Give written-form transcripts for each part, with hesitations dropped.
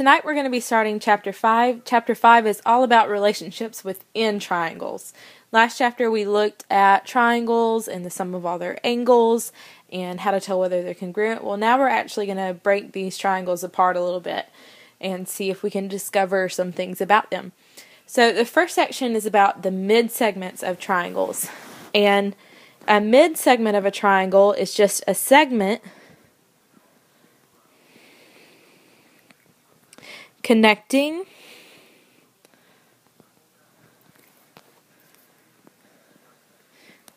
tonight we're going to be starting Chapter 5. Chapter 5 is all about relationships within triangles. Last chapter we looked at triangles and the sum of all their angles and how to tell whether they're congruent. Well, now we're actually going to break these triangles apart a little bit and see if we can discover some things about them. So the first section is about the midsegments of triangles. And a midsegment of a triangle is just a segment connecting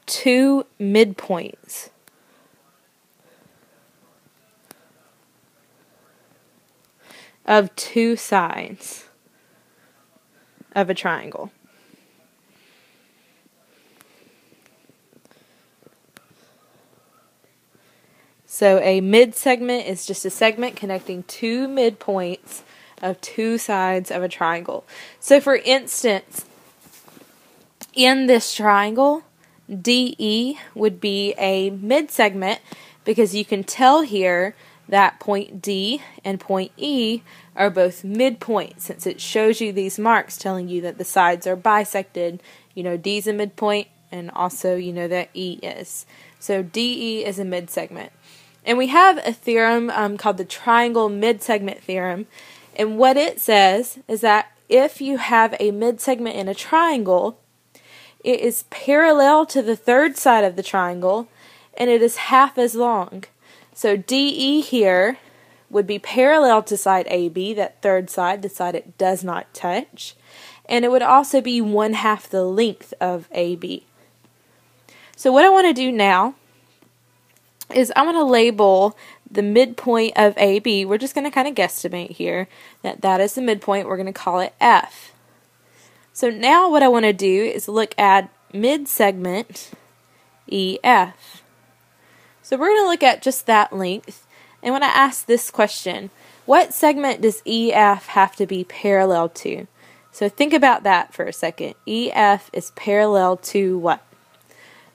two midpoints of two sides of a triangle. So a midsegment is just a segment connecting two midpoints of two sides of a triangle. So for instance, in this triangle, DE would be a midsegment because you can tell here that point D and point E are both midpoints, since it shows you these marks telling you that the sides are bisected. You know, D's a midpoint, and also you know that E is. So DE is a midsegment. And we have a theorem called the triangle midsegment theorem. And what it says is that if you have a midsegment in a triangle, it is parallel to the third side of the triangle, and it is half as long. So DE here would be parallel to side AB, that third side, the side it does not touch. And it would also be 1/2 the length of AB. So what I want to do now is I want to label the midpoint of AB. We're just going to kind of guesstimate here that is the midpoint. We're going to call it F. So now what I want to do is look at midsegment EF. So we're going to look at just that length, and when I ask this question, what segment does EF have to be parallel to? So think about that for a second. EF is parallel to what?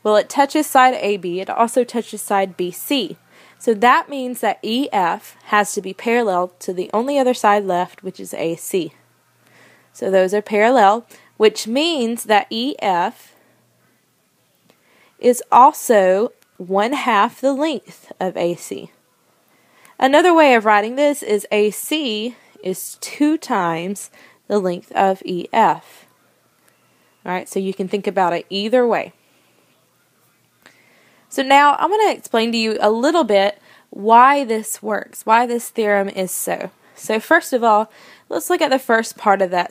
Well, it touches side AB. It also touches side BC. So that means that EF has to be parallel to the only other side left, which is AC. So those are parallel, which means that EF is also 1/2 the length of AC. Another way of writing this is AC is 2 times the length of EF. Alright, so you can think about it either way. So now I'm going to explain to you a little bit why this works, why this theorem is so. So first of all, let's look at the first part of that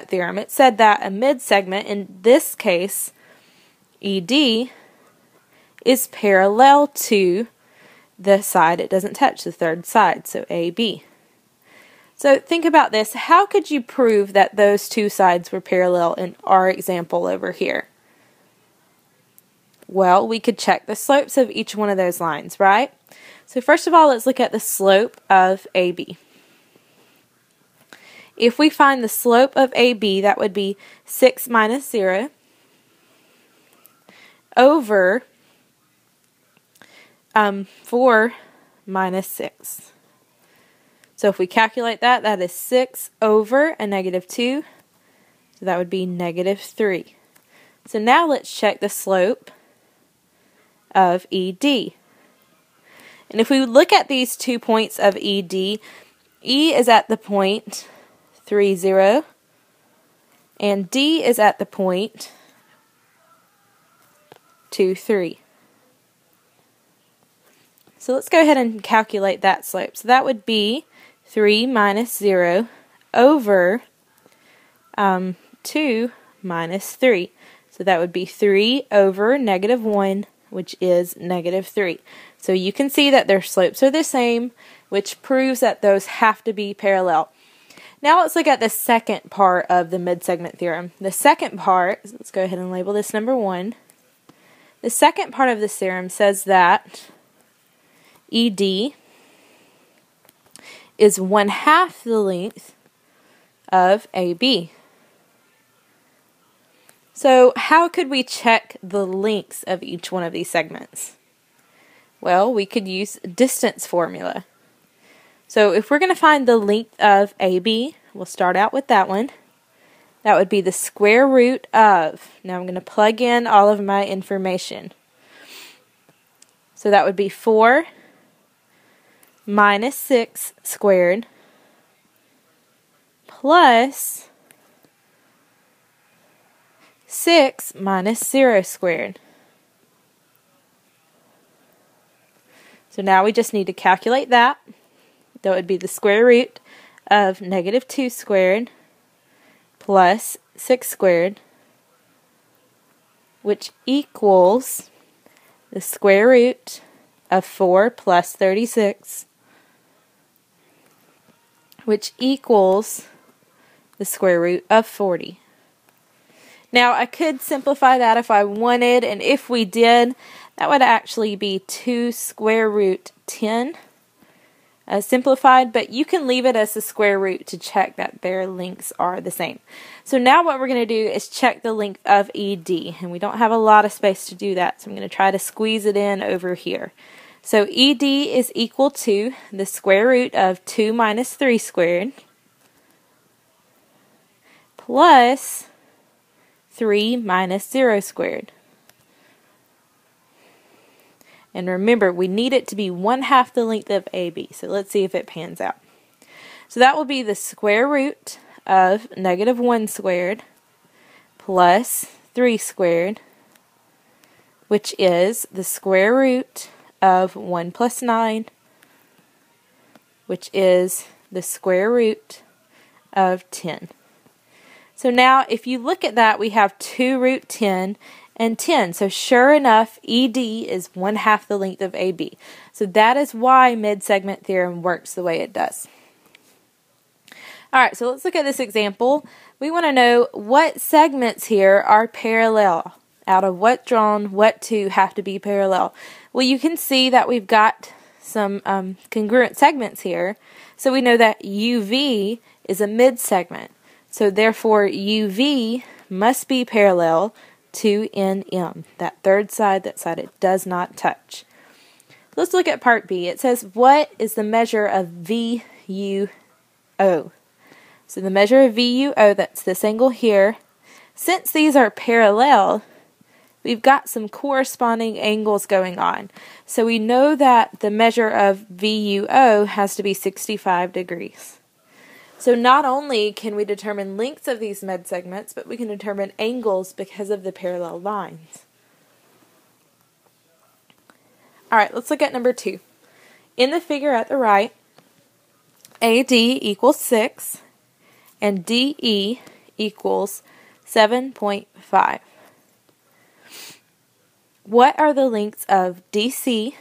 theorem. It said that a midsegment, in this case ED, is parallel to the side it doesn't touch, the third side, so AB. So think about this. How could you prove that those two sides were parallel in our example over here? Well, we could check the slopes of each one of those lines, right? So first of all, let's look at the slope of AB. If we find the slope of AB, that would be 6 minus 0 over 4 minus 6. So if we calculate that, that is 6 over a -2. So that would be -3. So now let's check the slope of ED. And if we look at these 2 points of ED, E is at the point 3, 0, and D is at the point 2, 3. So let's go ahead and calculate that slope. So that would be 3 minus 0 over 2 minus 3. So that would be 3 over -1, which is -3. So you can see that their slopes are the same, which proves that those have to be parallel. Now let's look at the second part of the midsegment theorem. The second part, let's go ahead and label this number 1. The second part of this theorem says that ED is 1/2 the length of AB. So how could we check the lengths of each one of these segments? Well, we could use distance formula. So if we're going to find the length of AB, we'll start out with that one. That would be the square root of, now I'm going to plug in all of my information. So that would be 4 minus 6 squared plus 6 minus 0 squared. So now we just need to calculate that. That would be the square root of negative 2 squared plus 6 squared, which equals the square root of 4 plus 36, which equals the square root of 40. Now I could simplify that if I wanted, and if we did, that would actually be 2 square root 10 simplified, but you can leave it as the square root to check that their lengths are the same. So now what we're going to do is check the length of ED, and we don't have a lot of space to do that, so I'm going to try to squeeze it in over here. So ED is equal to the square root of 2 minus 3 squared plus 3 minus 0 squared. And remember, we need it to be 1/2 the length of AB. So let's see if it pans out. So that will be the square root of negative 1 squared plus 3 squared, which is the square root of 1 plus 9, which is the square root of 10. So now if you look at that, we have 2 root 10 and 10. So sure enough, ED is 1/2 the length of AB. So that is why mid-segment theorem works the way it does. Alright, so let's look at this example. We want to know what segments here are parallel. Out of what drawn, what two have to be parallel? Well, you can see that we've got some congruent segments here. So we know that UV is a mid-segment. So therefore, UV must be parallel to NM, that third side, that side it does not touch. Let's look at part B. It says, what is the measure of VUO? So the measure of VUO, that's this angle here. Since these are parallel, we've got some corresponding angles going on. So we know that the measure of VUO has to be 65 degrees. So not only can we determine lengths of these mid-segments, but we can determine angles because of the parallel lines. Alright, let's look at number 2. In the figure at the right, AD equals 6 and DE equals 7.5. What are the lengths of DC,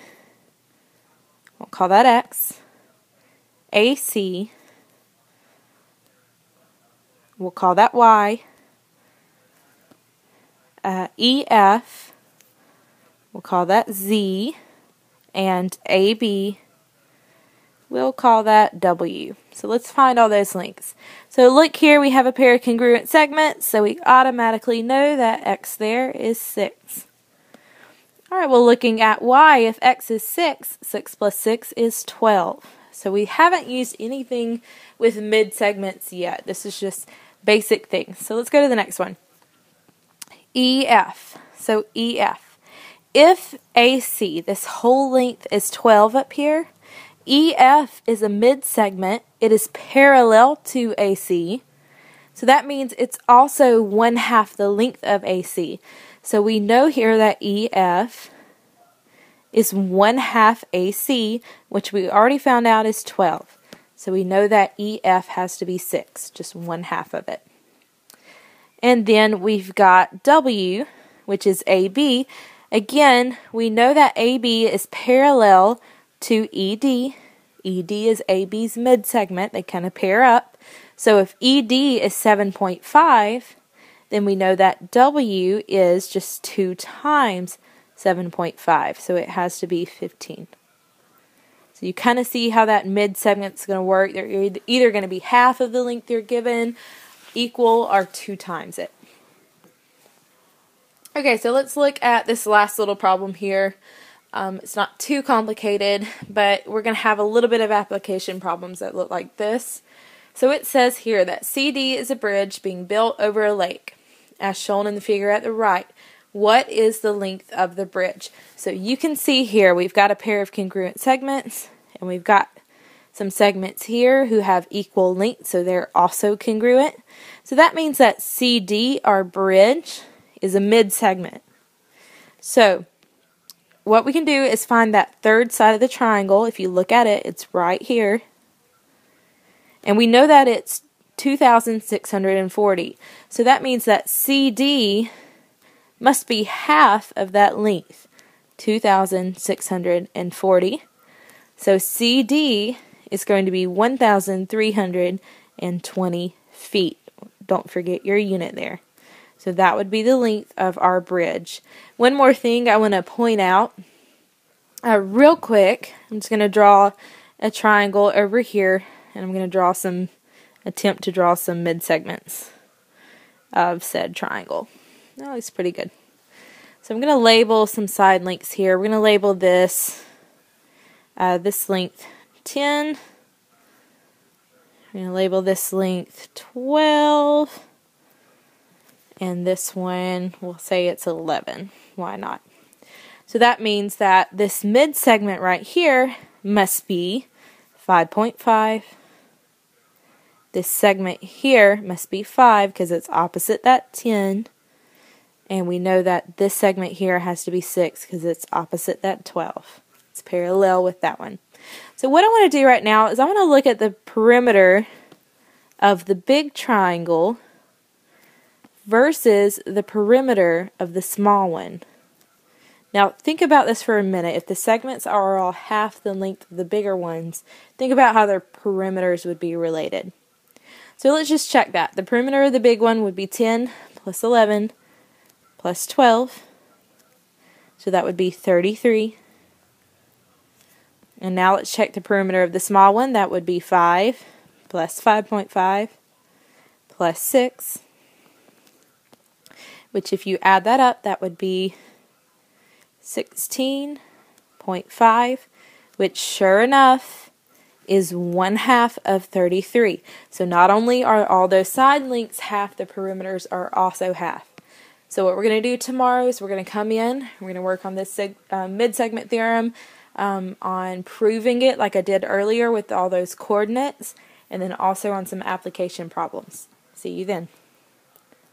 we'll call that X, AC, we'll call that Y, EF, we'll call that Z, and AB, we'll call that W. So let's find all those lengths. So look here, we have a pair of congruent segments, so we automatically know that X there is 6. Alright, well looking at Y, if X is 6, 6 plus 6 is 12. So we haven't used anything with mid-segments yet. This is just basic things. So let's go to the next one. EF. So EF. If AC, this whole length is 12 up here, EF is a mid-segment. It is parallel to AC. So that means it's also 1/2 the length of AC. So we know here that EF is 1/2 AC, which we already found out is 12. So we know that EF has to be 6, just 1/2 of it. And then we've got W, which is AB. Again, we know that AB is parallel to ED. ED is AB's mid-segment. They kind of pair up. So if ED is 7.5, then we know that W is just 2 times 7.5. So it has to be 15. So you kind of see how that mid-segment's going to work. They're either going to be half of the length you're given, equal, or 2 times it. Okay, so let's look at this last little problem here. It's not too complicated, but we're going to have a little bit of application problems that look like this. So it says here that CD is a bridge being built over a lake, as shown in the figure at the right. What is the length of the bridge? So you can see here we've got a pair of congruent segments, and we've got some segments here who have equal length, so they're also congruent. So that means that CD, our bridge, is a mid-segment. So what we can do is find that third side of the triangle. If you look at it, it's right here. And we know that it's 2,640. So that means that CD must be half of that length, 2,640. So CD is going to be 1,320 feet. Don't forget your unit there. So that would be the length of our bridge. One more thing I want to point out real quick. I'm just going to draw a triangle over here, and I'm going to attempt to draw some mid-segments of said triangle. That looks pretty good. So I'm going to label some side lengths here. We're going to label this length 10. I'm going to label this length 12. And this one, we'll say it's 11. Why not? So that means that this mid-segment right here must be 5.5. This segment here must be 5 because it's opposite that 10. And we know that this segment here has to be 6 because it's opposite that 12. It's parallel with that one. So what I want to do right now is I want to look at the perimeter of the big triangle versus the perimeter of the small one. Now think about this for a minute. If the segments are all half the length of the bigger ones, think about how their perimeters would be related. So let's just check that. The perimeter of the big one would be 10 plus 11 plus 12. So that would be 33. And now let's check the perimeter of the small one. That would be 5 plus 5.5 plus 6. Which if you add that up, that would be 16.5, which sure enough is 1/2 of 33. So not only are all those side lengths half, the perimeters are also half. So what we're going to do tomorrow is we're going to come in, we're going to work on this mid-segment theorem, on proving it like I did earlier with all those coordinates, and then also on some application problems. See you then.